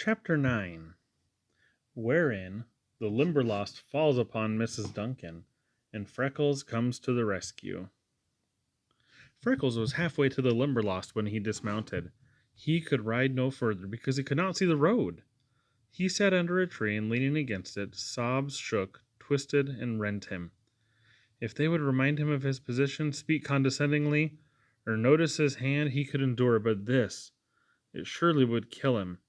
Chapter 9, wherein the Limberlost falls upon Mrs. Duncan, and Freckles comes to the rescue. Freckles was halfway to the Limberlost when he dismounted. He could ride no further because he could not see the road. He sat under a tree, and leaning against it, sobs shook, twisted, and rent him. If they would remind him of his position, speak condescendingly, or notice his hand, he could endure, but this, it surely would kill him.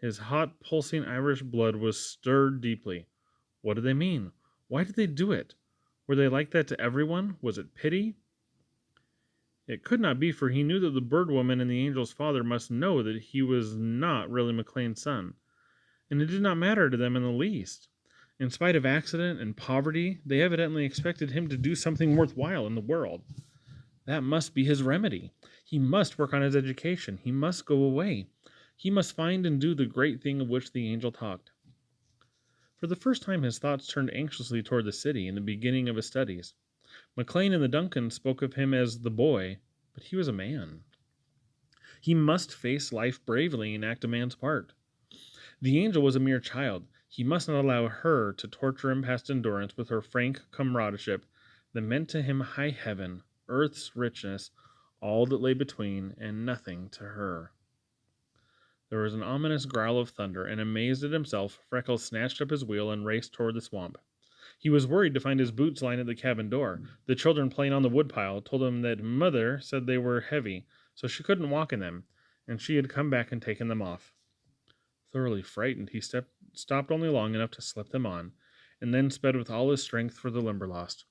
His hot, pulsing Irish blood was stirred deeply. What did they mean? Why did they do it? Were they like that to everyone? Was it pity? It could not be, for he knew that the bird woman and the angel's father must know that he was not really McLean's son, and it did not matter to them in the least. In spite of accident and poverty, they evidently expected him to do something worthwhile in the world. That must be his remedy. He must work on his education. He must go away. He must find and do the great thing of which the angel talked. For the first time his thoughts turned anxiously toward the city and the beginning of his studies. McLean and the Duncans spoke of him as the boy, but he was a man. He must face life bravely and act a man's part. The angel was a mere child. He must not allow her to torture him past endurance with her frank comradeship that meant to him high heaven, earth's richness, all that lay between, and nothing to her. There was an ominous growl of thunder, and amazed at himself, Freckles snatched up his wheel and raced toward the swamp. He was worried to find his boots lying at the cabin door. The children playing on the woodpile told him that Mother said they were heavy, so she couldn't walk in them, and she had come back and taken them off. Thoroughly frightened, he stopped only long enough to slip them on, and then sped with all his strength for the Limberlost.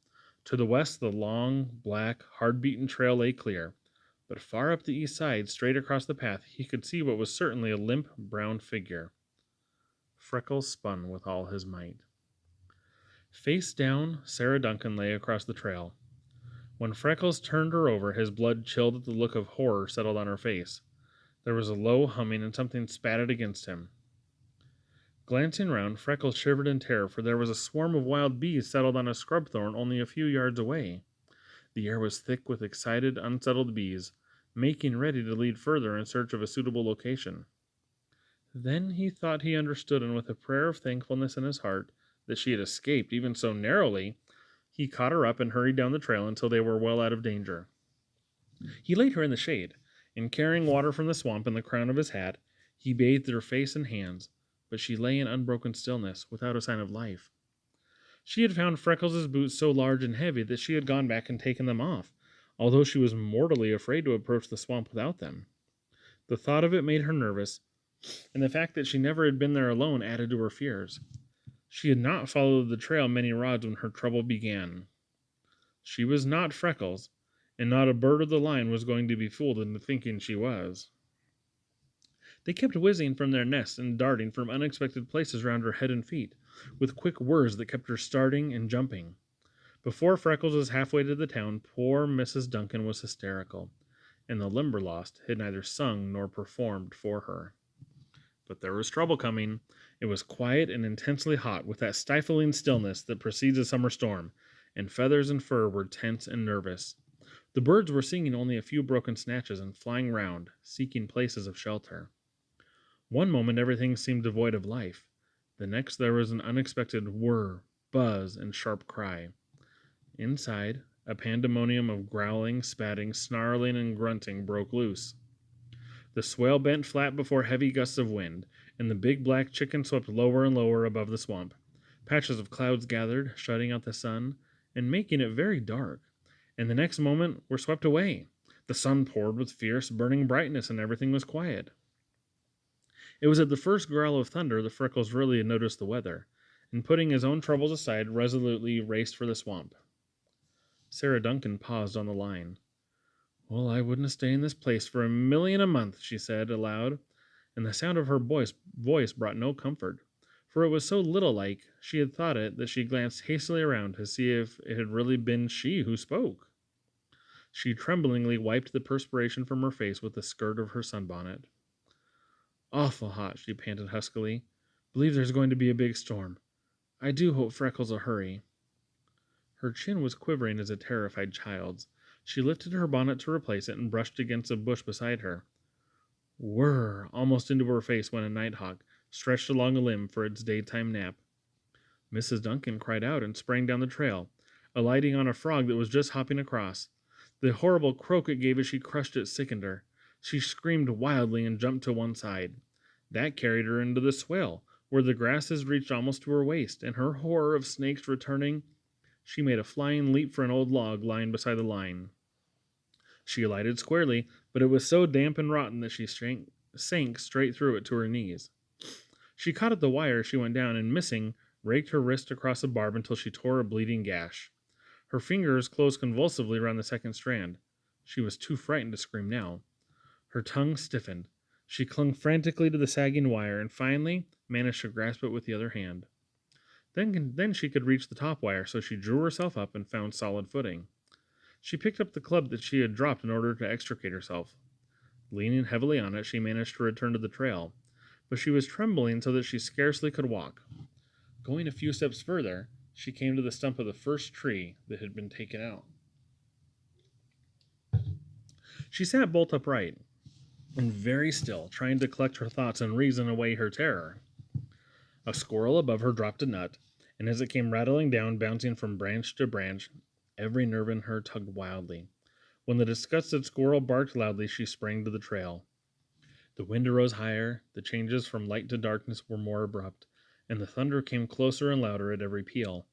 To the west, the long, black, hard-beaten trail lay clear, but far up the east side, straight across the path, he could see what was certainly a limp, brown figure. Freckles spun with all his might. Face down, Sarah Duncan lay across the trail. When Freckles turned her over, his blood chilled at the look of horror settled on her face. There was a low humming, and something spatted against him. Glancing round, Freckles shivered in terror, for there was a swarm of wild bees settled on a scrub thorn only a few yards away. The air was thick with excited, unsettled bees, making ready to lead further in search of a suitable location. Then he thought he understood, and with a prayer of thankfulness in his heart that she had escaped even so narrowly, he caught her up and hurried down the trail until they were well out of danger. He laid her in the shade, and carrying water from the swamp in the crown of his hat, he bathed her face and hands, but she lay in unbroken stillness, without a sign of life. She had found Freckles' boots so large and heavy that she had gone back and taken them off, although she was mortally afraid to approach the swamp without them. The thought of it made her nervous, and the fact that she never had been there alone added to her fears. She had not followed the trail many rods when her trouble began. She was not Freckles, and not a bird of the line was going to be fooled into thinking she was. They kept whizzing from their nests and darting from unexpected places round her head and feet, with quick whirs that kept her starting and jumping. Before Freckles was halfway to the town, poor Mrs. Duncan was hysterical, and the Limberlost had neither sung nor performed for her. But there was trouble coming. It was quiet and intensely hot, with that stifling stillness that precedes a summer storm, and Feathers and Fur were tense and nervous. The birds were singing only a few broken snatches and flying round, seeking places of shelter. One moment everything seemed devoid of life. The next there was an unexpected whir, buzz, and sharp cry. Inside, a pandemonium of growling, spatting, snarling, and grunting broke loose. The swale bent flat before heavy gusts of wind, and the big black chicken swept lower and lower above the swamp. Patches of clouds gathered, shutting out the sun, and making it very dark, and the next moment were swept away. The sun poured with fierce, burning brightness, and everything was quiet. It was at the first growl of thunder that Freckles really had noticed the weather, and putting his own troubles aside, resolutely raced for the swamp. Sarah Duncan paused on the line. "Well, I wouldn't stay in this place for $1,000,000 a month," she said aloud, and the sound of her voice brought no comfort, for it was so little-like she had thought it that she glanced hastily around to see if it had really been she who spoke. She tremblingly wiped the perspiration from her face with the skirt of her sunbonnet. "Awful hot," she panted huskily. "Believe there's going to be a big storm. I do hope Freckles will hurry." Her chin was quivering as a terrified child's. She lifted her bonnet to replace it and brushed against a bush beside her. Whirr! Almost into her face went a nighthawk, stretched along a limb for its daytime nap. Mrs. Duncan cried out and sprang down the trail, alighting on a frog that was just hopping across. The horrible croak it gave as she crushed it sickened her. She screamed wildly and jumped to one side. That carried her into the swale, where the grasses reached almost to her waist, and her horror of snakes returning, she made a flying leap for an old log lying beside the line. She alighted squarely, but it was so damp and rotten that she sank straight through it to her knees. She caught at the wire as she went down, and missing, raked her wrist across the barb until she tore a bleeding gash. Her fingers closed convulsively around the second strand. She was too frightened to scream now. Her tongue stiffened. She clung frantically to the sagging wire and finally managed to grasp it with the other hand. Then she could reach the top wire, so she drew herself up and found solid footing. She picked up the club that she had dropped in order to extricate herself. Leaning heavily on it, she managed to return to the trail, but she was trembling so that she scarcely could walk. Going a few steps further, she came to the stump of the first tree that had been taken out. She sat bolt upright and very still, trying to collect her thoughts and reason away her terror. A squirrel above her dropped a nut, and as it came rattling down, bouncing from branch to branch, every nerve in her tugged wildly. When the disgusted squirrel barked loudly, she sprang to the trail. The wind arose higher, the changes from light to darkness were more abrupt, and the thunder came closer and louder at every peal.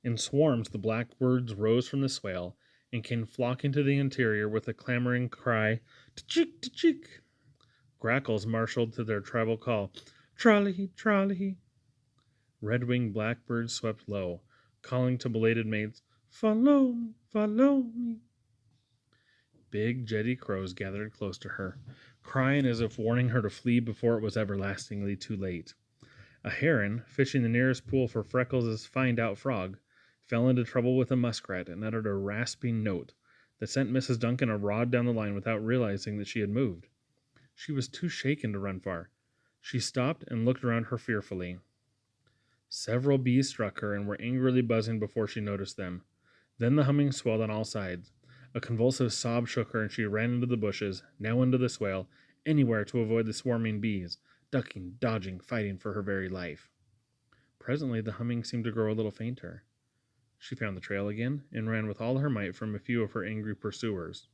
In swarms the blackbirds rose from the swale, and came flocking to the interior with a clamoring cry, "Tchik, tchik!" Grackles marshaled to their tribal call, "Trolley, trolley!" Red-winged blackbirds swept low, calling to belated mates, "Follow me, follow me!" Big jetty crows gathered close to her, crying as if warning her to flee before it was everlastingly too late. A heron, fishing the nearest pool for Freckles' find-out frog, fell into trouble with a muskrat and uttered a rasping note that sent Mrs. Duncan a rod down the line without realizing that she had moved. She was too shaken to run far. She stopped and looked around her fearfully. Several bees struck her and were angrily buzzing before she noticed them. Then the humming swelled on all sides. A convulsive sob shook her, and she ran into the bushes, now into the swale, anywhere to avoid the swarming bees, ducking, dodging, fighting for her very life. Presently the humming seemed to grow a little fainter. She found the trail again, and ran with all her might from a few of her angry pursuers.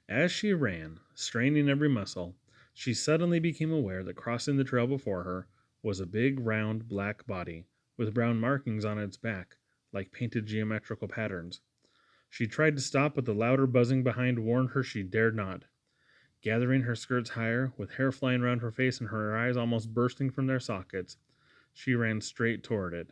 As she ran, straining every muscle, she suddenly became aware that crossing the trail before her was a big, round, black body, with brown markings on its back, like painted geometrical patterns. She tried to stop, but the louder buzzing behind warned her she dared not. Gathering her skirts higher, with hair flying round her face and her eyes almost bursting from their sockets, she ran straight toward it.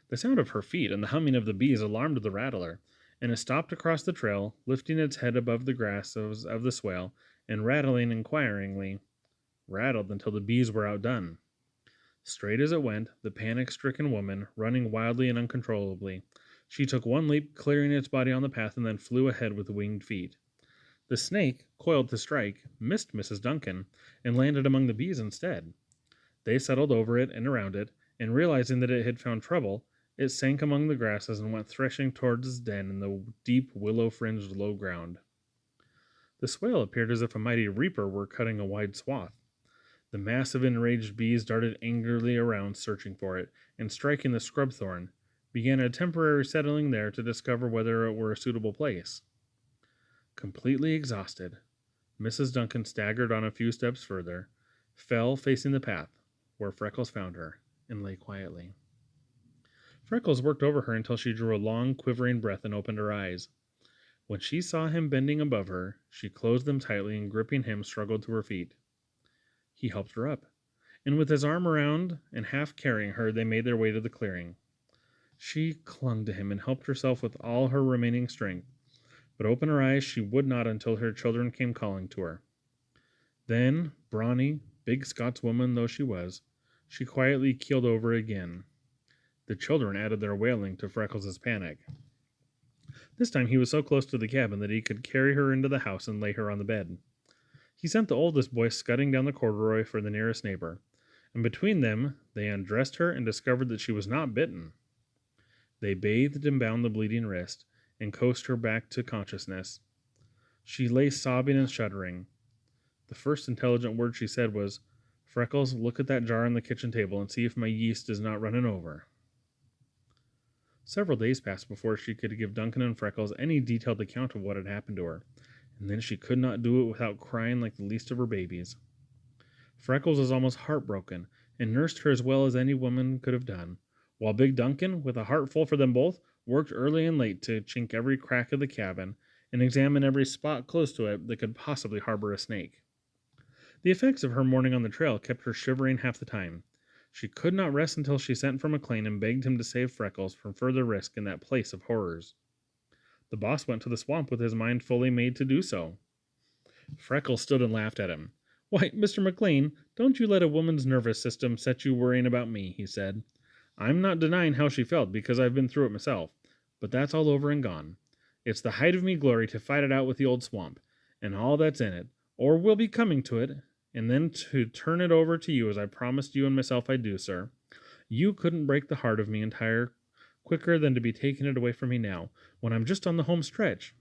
The sound of her feet and the humming of the bees alarmed the rattler, and it stopped across the trail, lifting its head above the grasses of the swale, and rattling inquiringly, rattled until the bees were outdone. Straight as it went, the panic-stricken woman, running wildly and uncontrollably, she took one leap, clearing its body on the path, and then flew ahead with winged feet. The snake, coiled to strike, missed Mrs. Duncan, and landed among the bees instead. They settled over it and around it, and realizing that it had found trouble, it sank among the grasses and went threshing towards its den in the deep willow-fringed low ground. The swale appeared as if a mighty reaper were cutting a wide swath. The mass of enraged bees darted angrily around, searching for it, and striking the scrub thorn, began a temporary settling there to discover whether it were a suitable place. Completely exhausted, Mrs. Duncan staggered on a few steps further, fell facing the path, where Freckles found her, and lay quietly. Freckles worked over her until she drew a long, quivering breath and opened her eyes. When she saw him bending above her, she closed them tightly and, gripping him, struggled to her feet. He helped her up, and with his arm around and half carrying her, they made their way to the clearing. She clung to him and helped herself with all her remaining strength, but open her eyes she would not until her children came calling to her. Then, brawny, big Scotswoman though she was, she quietly keeled over again. The children added their wailing to Freckles' panic. This time he was so close to the cabin that he could carry her into the house and lay her on the bed. He sent the oldest boy scudding down the corduroy for the nearest neighbor, and between them they undressed her and discovered that she was not bitten. They bathed and bound the bleeding wrist, and coaxed her back to consciousness. She lay sobbing and shuddering. The first intelligent word she said was, Freckles, look at that jar on the kitchen table and see if my yeast is not running over. Several days passed before she could give Duncan and Freckles any detailed account of what had happened to her, and then she could not do it without crying like the least of her babies. Freckles was almost heartbroken, and nursed her as well as any woman could have done, while Big Duncan, with a heart full for them both, worked early and late to chink every crack of the cabin and examine every spot close to it that could possibly harbor a snake. The effects of her morning on the trail kept her shivering half the time. She could not rest until she sent for McLean and begged him to save Freckles from further risk in that place of horrors. The boss went to the swamp with his mind fully made to do so. Freckles stood and laughed at him. "Why, Mr. McLean, don't you let a woman's nervous system set you worrying about me," he said. "I'm not denying how she felt, because I've been through it myself, but that's all over and gone. It's the height of me glory to fight it out with the old swamp, and all that's in it, or will be coming to it, and then to turn it over to you as I promised you and myself I'd do, sir. You couldn't break the heart of me entire quicker than to be taking it away from me now, when I'm just on the home stretch.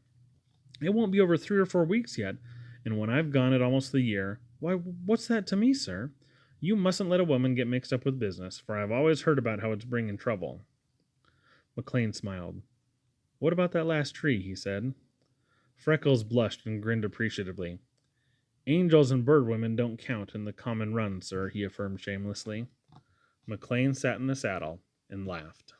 It won't be over 3 or 4 weeks yet, and when I've gone it almost the year, why, what's that to me, sir? You mustn't let a woman get mixed up with business, for I've always heard about how it's bringing trouble." McLean smiled. "What about that last tree?" he said. Freckles blushed and grinned appreciatively. "Angels and bird women don't count in the common run, sir," he affirmed shamelessly. McLean sat in the saddle and laughed.